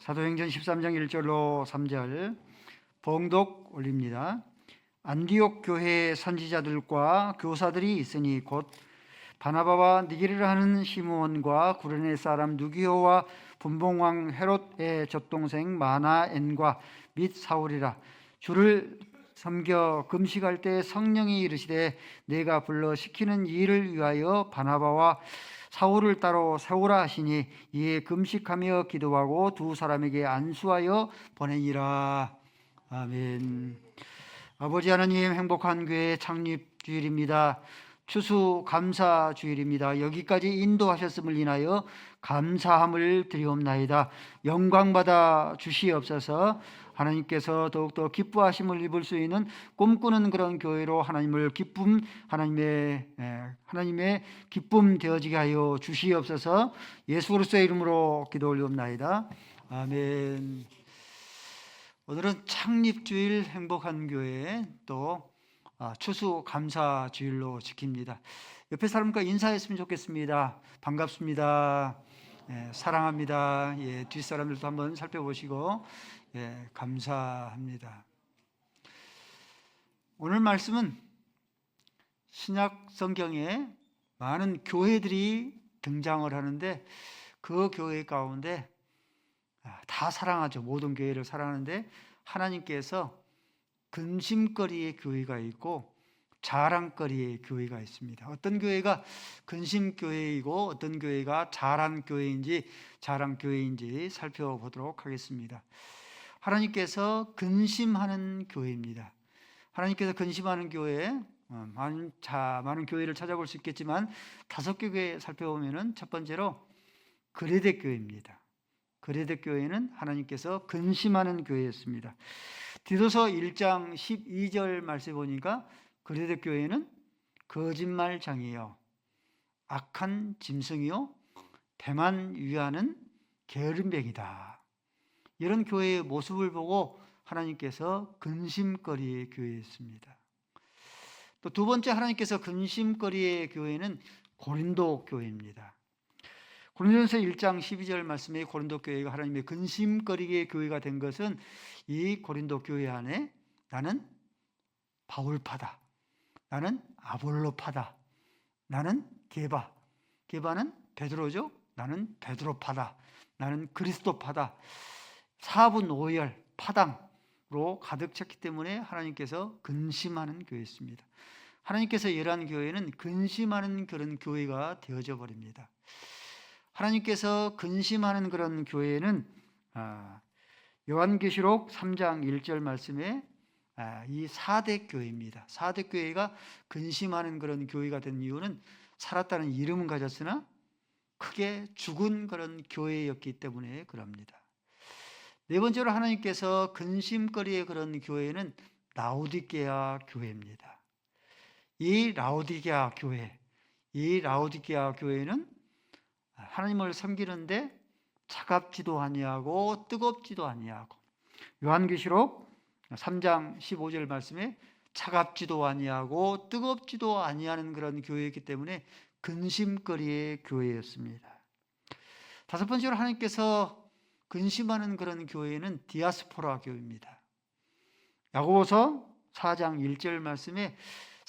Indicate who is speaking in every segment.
Speaker 1: 사도행전 13장 1절로 3절 봉독 올립니다. 안디옥 교회의 선지자들과 교사들이 있으니 곧 바나바와 니게르를 하는 시므온과 구레네 사람 누기호와 분봉왕 헤롯의 젖동생 마나엔과 및 사울이라. 주를 섬겨 금식할 때 성령이 이르시되 내가 불러 시키는 일을 위하여 바나바와 사울을 따로 세우라 하시니 이에 금식하며 기도하고 두 사람에게 안수하여 보내니라. 아멘. 아버지 하나님, 행복한 교회 창립 주일입니다. 추수감사 주일입니다. 여기까지 인도하셨음을 인하여 감사함을 드리옵나이다. 영광받아 주시옵소서. 하나님께서 더욱더 기뻐하심을 입을 수 있는 꿈꾸는 그런 교회로 하나님의 기쁨 되어지게 하여 주시옵소서. 예수 그리스도의 이름으로 기도 올리옵나이다. 아멘. 오늘은 창립주일 행복한 교회 또 추수감사 주일로 지킵니다. 옆에 사람과 인사했으면 좋겠습니다. 반갑습니다. 사랑합니다. 뒷사람들도 한번 살펴보시고 감사합니다. 오늘 말씀은 신약 성경에 많은 교회들이 등장을 하는데 그 교회 가운데 다 사랑하죠. 모든 교회를 사랑하는데 하나님께서 근심거리의 교회가 있고 자랑거리의 교회가 있습니다. 어떤 교회가 근심교회이고 어떤 교회가 자랑교회인지 자랑교회인지 살펴보도록 하겠습니다. 하나님께서 근심하는 교회입니다. 하나님께서 근심하는 교회, 많은 교회를 찾아볼 수 있겠지만 5개 교회 살펴보면 첫 번째로 그레데 교회입니다. 그레데 교회는 하나님께서 근심하는 교회였습니다. 디도서 1장 12절 말씀에 보니까 그레데 교회는 거짓말장이요 악한 짐승이요 배만 위하는 게으름뱅이다. 이런 교회의 모습을 보고 하나님께서 근심거리의 교회였습니다. 또 두 번째 하나님께서 근심거리의 교회는 고린도 교회입니다. 고린도전서 1장 12절 말씀에 고린도 교회가 하나님의 근심거리의 교회가 된 것은 이 고린도 교회 안에 나는 바울파다, 나는 아볼로파다, 나는 게바는 베드로죠. 나는 베드로파다, 나는 그리스도파다. 사분오열 파당으로 가득 찼기 때문에 하나님께서 근심하는 교회였습니다. 하나님께서 열한 교회는 근심하는 그런 교회가 되어져 버립니다. 하나님께서 근심하는 그런 교회는 요한계시록 3장 1절 말씀에 이 사대 교회입니다. 사대 교회가 근심하는 그런 교회가 된 이유는 살았다는 이름은 가졌으나 크게 죽은 그런 교회였기 때문에 그럽니다. 네 번째로 하나님께서 근심거리의 그런 교회는 라오디게아 교회입니다. 이 라오디게아 교회는 하나님을 섬기는데 차갑지도 아니하고 뜨겁지도 아니하고, 요한계시록 3장 15절 말씀에 차갑지도 아니하고 뜨겁지도 아니하는 그런 교회이기 때문에 근심거리의 교회였습니다. 다섯 번째로 하나님께서 근심하는 그런 교회는 디아스포라 교회입니다. 야고보서 4장 1절 말씀에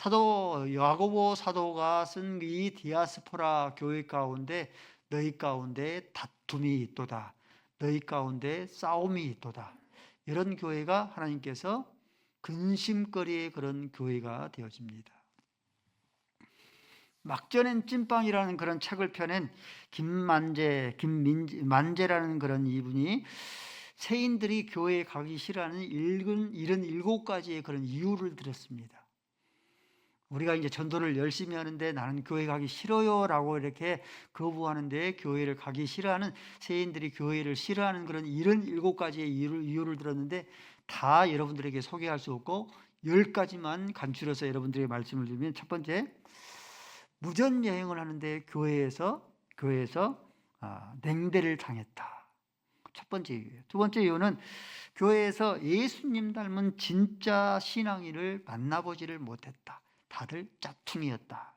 Speaker 1: 야고보 사도가 쓴 이 디아스포라 교회 가운데 너희 가운데 다툼이 있도다, 너희 가운데 싸움이 있도다. 이런 교회가 하나님께서 근심거리의 그런 교회가 되어집니다. 막전엔 찐빵이라는 그런 책을 펴낸 만재라는 그런 이분이 세인들이 교회에 가기 싫어하는 77가지의 그런 이유를 들었습니다. 우리가 이제 전도를 열심히 하는데 나는 교회 가기 싫어요 라고 이렇게 거부하는데 교회를 가기 싫어하는 세인들이 교회를 싫어하는 그런 77가지의 이유를 들었는데 다 여러분들에게 소개할 수 없고 10가지만 간추려서 여러분들에게 말씀을 드리면, 첫 번째, 무전 여행을 하는데 교회에서 냉대를 당했다. 첫 번째 이유예요. 두 번째 이유는 교회에서 예수님 닮은 진짜 신앙인을 만나보지를 못했다. 다들 짝퉁이었다.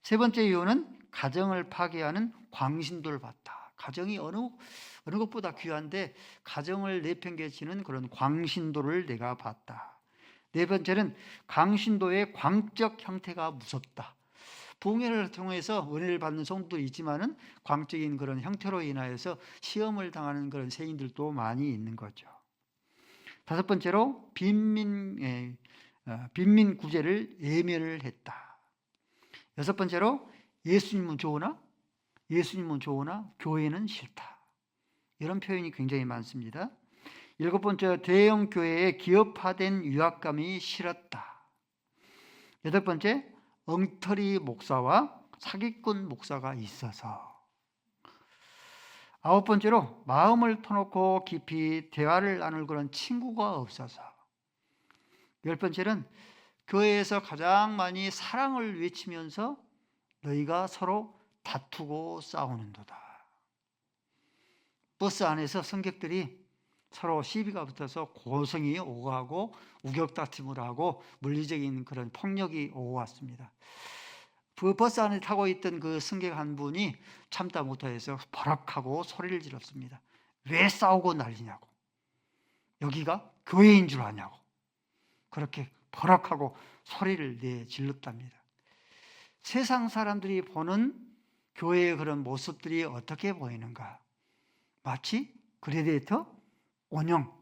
Speaker 1: 세 번째 이유는 가정을 파괴하는 광신도를 봤다. 가정이 어느 것보다 귀한데 가정을 내팽개치는 그런 광신도를 내가 봤다. 네 번째는 광신도의 광적 형태가 무섭다. 부흥회를 통해서 은혜를 받는 성도도 있지만은 광적인 그런 형태로 인하여서 시험을 당하는 그런 세인들도 많이 있는 거죠. 다섯 번째로 빈민 구제를 예멸을 했다. 여섯 번째로 예수님은 좋으나 교회는 싫다. 이런 표현이 굉장히 많습니다. 일곱 번째, 대형 교회에 기업화된 유학감이 싫었다. 여덟 번째, 엉터리 목사와 사기꾼 목사가 있어서. 아홉 번째로, 마음을 터놓고 깊이 대화를 나눌 그런 친구가 없어서. 열 번째는 교회에서 가장 많이 사랑을 외치면서 너희가 서로 다투고 싸우는도다. 버스 안에서 승객들이 서로 시비가 붙어서 고성이 오고 가고 우격다툼을 하고 물리적인 그런 폭력이 오고 왔습니다. 그 버스 안에 타고 있던 그 승객 한 분이 참다 못해서 버럭하고 소리를 질렀습니다. 왜 싸우고 난리냐고. 여기가 교회인 줄 아냐고. 그렇게 버럭하고 소리를 질렀답니다. 세상 사람들이 보는 교회의 그런 모습들이 어떻게 보이는가? 마치 그레데이터 원형,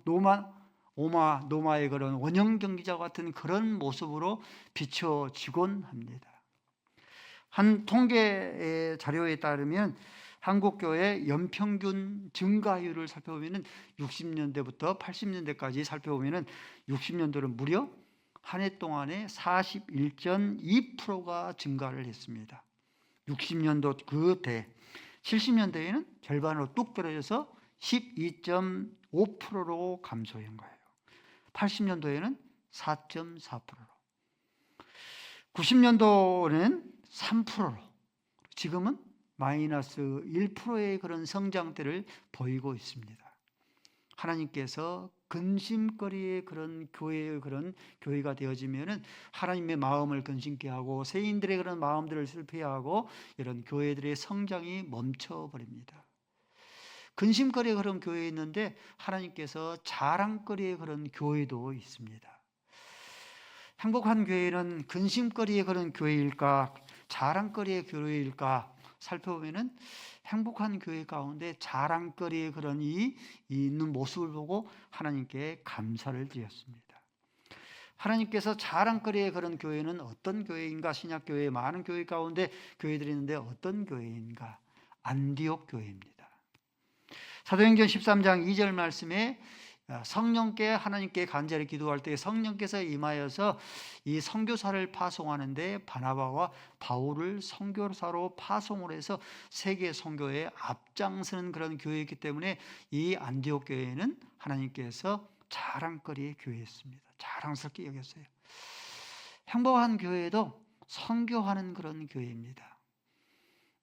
Speaker 1: 노마의 그런 원형 경기자 같은 그런 모습으로 비춰지곤 합니다. 한 통계 자료에 따르면 한국교회 연평균 증가율을 살펴보면 60년대부터 80년대까지 살펴보면 60년도는 무려 한 해 동안에 41.2%가 증가를 했습니다. 60년도 그때 70년대에는 절반으로 뚝 떨어져서 12.5%로 감소한 거예요. 80년도에는 4.4%로, 90년도는 3%로, 지금은 마이너스 1%의 그런 성장대를 보이고 있습니다. 하나님께서 근심거리의 그런 교회가 되어지면은 하나님의 마음을 근심케 하고 세인들의 그런 마음들을 슬프게 하고 이런 교회들의 성장이 멈춰버립니다. 근심거리의 그런 교회에 있는데 하나님께서 자랑거리의 그런 교회도 있습니다. 행복한 교회는 근심거리의 그런 교회일까 자랑거리의 교회일까 살펴보면은 행복한 교회 가운데 자랑거리의 그런 있는 모습을 보고 하나님께 감사를 드렸습니다. 하나님께서 자랑거리의 그런 교회는 어떤 교회인가? 신약교회 많은 교회 가운데 교회들이 있는데 어떤 교회인가? 안디옥 교회입니다. 사도행전 13장 2절 말씀에 성령께 하나님께 간절히 기도할 때 성령께서 임하여서 이 선교사를 파송하는데 바나바와 바울을 선교사로 파송을 해서 세계 선교에 앞장서는 그런 교회이기 때문에 이 안디옥 교회는 하나님께서 자랑거리의 교회였습니다. 자랑스럽게 여겼어요. 행복한 교회도 선교하는 그런 교회입니다.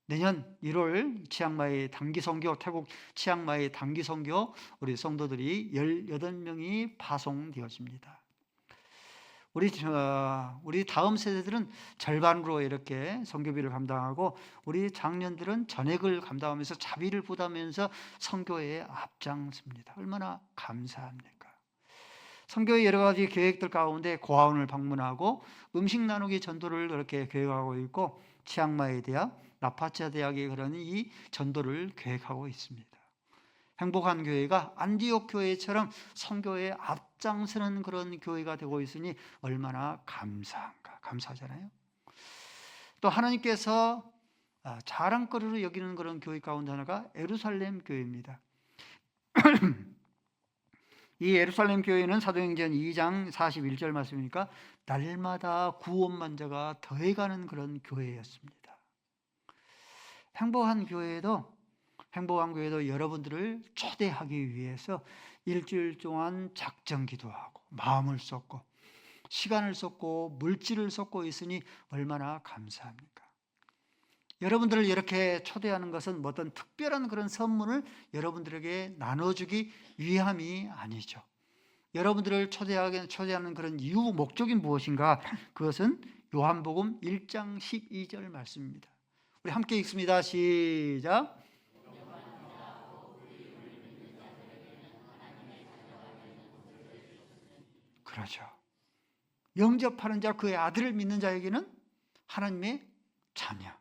Speaker 1: 내년 1월 치앙마이 단기 선교, 태국 치앙마이 단기 선교 우리 성도들이 18명이 파송되어집니다. 우리 다음 세대들은 절반으로 이렇게 선교비를 감당하고 우리 장년들은 전액을 감당하면서 자비를 부담하면서 선교에 앞장섭니다. 얼마나 감사합니까? 선교의 여러 가지 계획들 가운데 고아원을 방문하고 음식 나누기 전도를 그렇게 계획하고 있고 치앙마이 대학, 라파차 대학의 그런 이 전도를 계획하고 있습니다. 행복한 교회가 안디옥 교회처럼 선교에 앞장서는 그런 교회가 되고 있으니 얼마나 감사한가. 감사하잖아요. 또 하나님께서 자랑거리로 여기는 그런 교회 가운데 하나가 예루살렘 교회입니다. 이 예루살렘 교회는 사도행전 2장 41절 말씀이니까 날마다 구원만 자가 더해가는 그런 교회였습니다. 행복한 교회도 여러분들을 초대하기 위해서 일주일 동안 작정 기도하고 마음을 쏟고 시간을 쏟고 물질을 쏟고 있으니 얼마나 감사합니까? 여러분들을 이렇게 초대하는 것은 어떤 특별한 그런 선물을 여러분들에게 나눠주기 위함이 아니죠. 여러분들을 초대하는 그런 이유, 목적이 무엇인가? 그것은 요한복음 1장 12절 말씀입니다. 우리 함께 읽습니다. 시작. 그렇죠. 영접하는 자, 그의 아들을 믿는 자에게는 하나님의 자녀.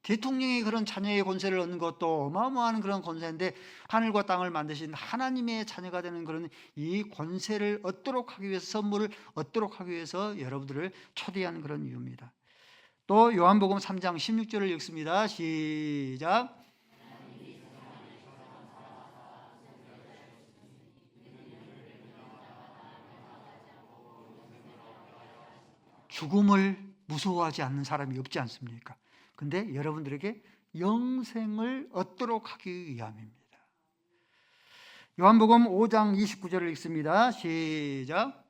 Speaker 1: 대통령이 그런 자녀의 권세를 얻는 것도 어마어마한 그런 권세인데, 하늘과 땅을 만드신 하나님의 자녀가 되는 그런 이 권세를 얻도록 하기 위해서, 선물을 얻도록 하기 위해서 여러분들을 초대한 그런 이유입니다. 또 요한복음 3장 16절을 읽습니다. 시작. 죽음을 무서워하지 않는 사람이 없지 않습니까? 근데 여러분들에게 영생을 얻도록 하기 위함입니다. 요한복음 5장 29절을 읽습니다. 시작.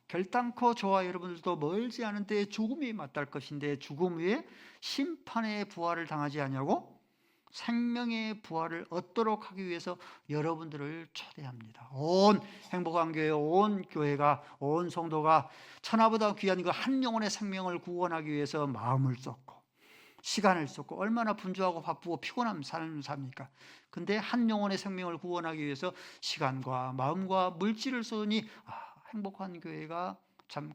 Speaker 1: 결단코 저와 여러분들도 멀지 않은 때에 죽음이 맞닿을 것인데, 죽음 후에 심판의 부활을 당하지 아니하고 생명의 부활을 얻도록 하기 위해서 여러분들을 초대합니다. 온 행복한 교회, 온 교회가, 온 성도가 천하보다 귀한 그 한 영혼의 생명을 구원하기 위해서 마음을 쏟고 시간을 쏟고, 얼마나 분주하고 바쁘고 피곤한 삶을 삽니까? 근데 한 영혼의 생명을 구원하기 위해서 시간과 마음과 물질을 쏟으니 행복한 교회가 참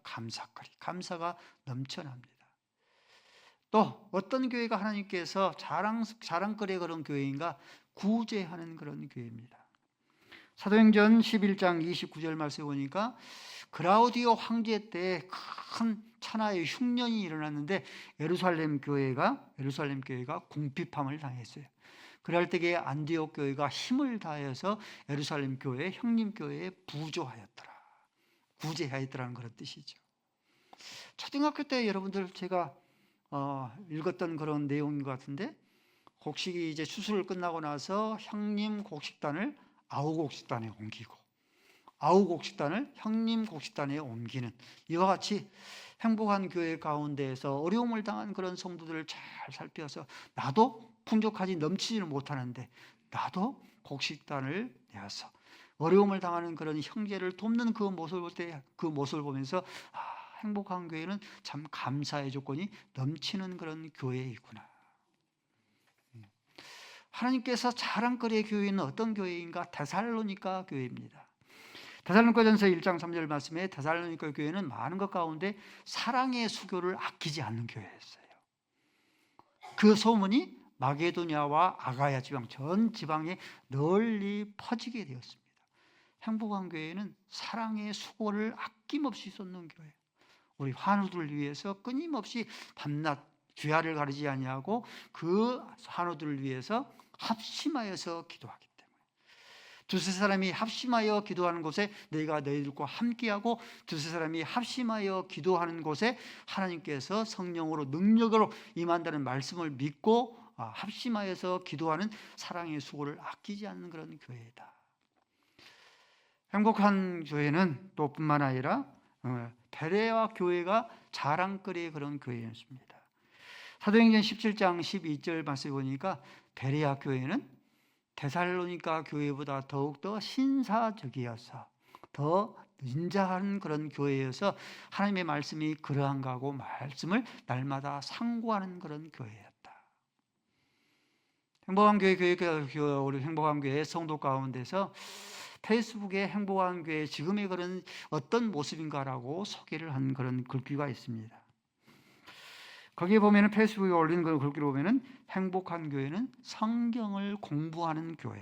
Speaker 1: 감사가 넘쳐납니다. 또 어떤 교회가 하나님께서 자랑거리의 그런 교회인가? 구제하는 그런 교회입니다. 사도행전 11장 29절 말씀에 보니까 그라우디오 황제 때 큰 천하의 흉년이 일어났는데 예루살렘 교회가 궁핍함을 당했어요. 그럴 때에 안디옥 교회가 힘을 다해서 예루살렘 교회, 형님 교회에 구제하였더라는 그런 뜻이죠. 초등학교 때 여러분들 제가 읽었던 그런 내용인 것 같은데, 곡식이 이제 추수를 끝나고 나서 형님 곡식단을 아우곡식단에 옮기고 아우곡식단을 형님 곡식단에 옮기는, 이와 같이 행복한 교회 가운데에서 어려움을 당한 그런 성도들을 잘 살펴서, 나도 풍족하지 넘치지는 못하는데 나도 곡식단을 내어서 어려움을 당하는 그런 형제를 돕는 그 모습을 볼 때, 그 모습을 보면서 행복한 교회는 참 감사의 조건이 넘치는 그런 교회이구나. 하나님께서 자랑거리의 교회는 어떤 교회인가? 데살로니가 교회입니다. 데살로니가전서 1장 3절 말씀에 데살로니가 교회는 많은 것 가운데 사랑의 수교를 아끼지 않는 교회였어요. 그 소문이 마게도냐와 아가야 지방, 전 지방에 널리 퍼지게 되었습니다. 행복한 교회는 사랑의 수고를 아낌없이 쏟는 교회. 우리 환우들을 위해서 끊임없이 밤낮 귀하를 가리지 아니하고 그 환우들을 위해서 합심하여서 기도하기 때문에, 두세 사람이 합심하여 기도하는 곳에 내가 너희들과 함께하고, 두세 사람이 합심하여 기도하는 곳에 하나님께서 성령으로 능력으로 임한다는 말씀을 믿고 합심하여서 기도하는 사랑의 수고를 아끼지 않는 그런 교회이다. 행복한 교회는 또 뿐만 아니라 베레아 교회가 자랑거리의 그런 교회였습니다. 사도행전 17장 12절 말씀에 보니까 베레아 교회는 데살로니가 교회보다 더욱더 신사적이어서 더 인자한 그런 교회여서 하나님의 말씀이 그러한가 하고 말씀을 날마다 상고하는 그런 교회였다. 행복한 교회, 우리 행복한 교회 성도 가운데서 페이스북에 행복한 교회 지금의 그런 어떤 모습인가라고 소개를 한 그런 글귀가 있습니다. 거기에 보면은, 페이스북에 올린 그런 글귀를 보면은, 행복한 교회는 성경을 공부하는 교회,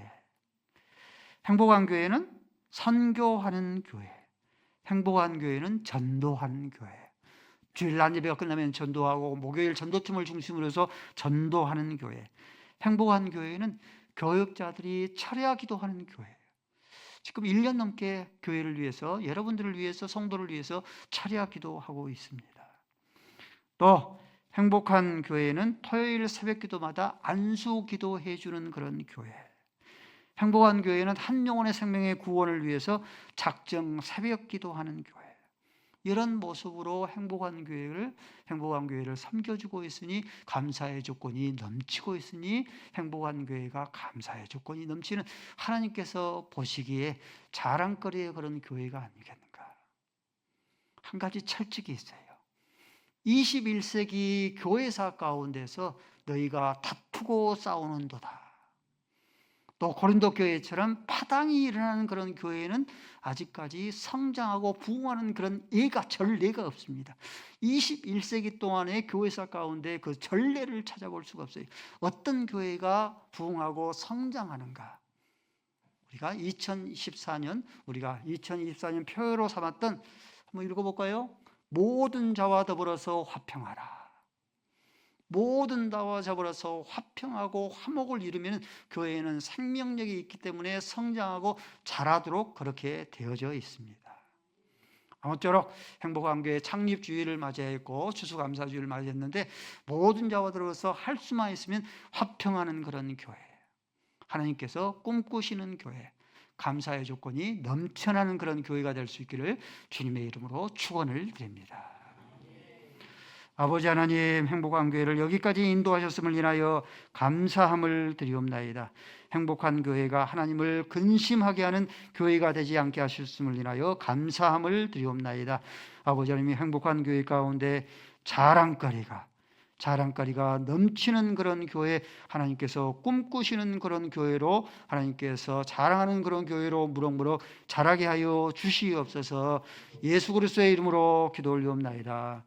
Speaker 1: 행복한 교회는 선교하는 교회, 행복한 교회는 전도하는 교회. 주일 낮 예배가 끝나면 전도하고 목요일 전도팀을 중심으로 해서 전도하는 교회. 행복한 교회는 교역자들이 철야 기도하는 교회. 지금 1년 넘게 교회를 위해서, 여러분들을 위해서, 성도를 위해서 철야 기도하고 있습니다. 또 행복한 교회는 토요일 새벽 기도마다 안수 기도해 주는 그런 교회. 행복한 교회는 한 영혼의 생명의 구원을 위해서 작정 새벽 기도하는 교회. 이런 모습으로 행복한 교회를 섬겨주고 있으니 감사의 조건이 넘치고 있으니, 행복한 교회가 감사의 조건이 넘치는, 하나님께서 보시기에 자랑거리의 그런 교회가 아니겠는가. 한 가지 철칙이 있어요. 21세기 교회사 가운데서 너희가 다투고 싸우는도다. 또 고린도 교회처럼 파당이 일어나는 그런 교회는 아직까지 성장하고 부흥하는 그런 전례가 없습니다. 21세기 동안의 교회사 가운데 그 전례를 찾아볼 수가 없어요. 어떤 교회가 부흥하고 성장하는가? 우리가 2024년 표어로 삼았던, 한번 읽어볼까요? 모든 자와 더불어서 화평하라. 모든 자와 더불어서 화평하고 화목을 이루면 교회에는 생명력이 있기 때문에 성장하고 자라도록 그렇게 되어져 있습니다. 아무쪼록 행복한 교회 창립 주일을 맞이했고 추수감사 주일을 맞이했는데, 모든 자와 더불어서 할 수만 있으면 화평하는 그런 교회, 하나님께서 꿈꾸시는 교회, 감사의 조건이 넘쳐나는 그런 교회가 될 수 있기를 주님의 이름으로 축원을 드립니다. 아버지 하나님, 행복한 교회를 여기까지 인도하셨음을 인하여 감사함을 드리옵나이다. 행복한 교회가 하나님을 근심하게 하는 교회가 되지 않게 하셨음을 인하여 감사함을 드리옵나이다. 아버지 하나님, 행복한 교회 가운데 자랑거리가 넘치는 그런 교회, 하나님께서 꿈꾸시는 그런 교회로, 하나님께서 자랑하는 그런 교회로 무럭무럭 자라게 하여 주시옵소서. 예수 그리스도의 이름으로 기도 올리옵나이다.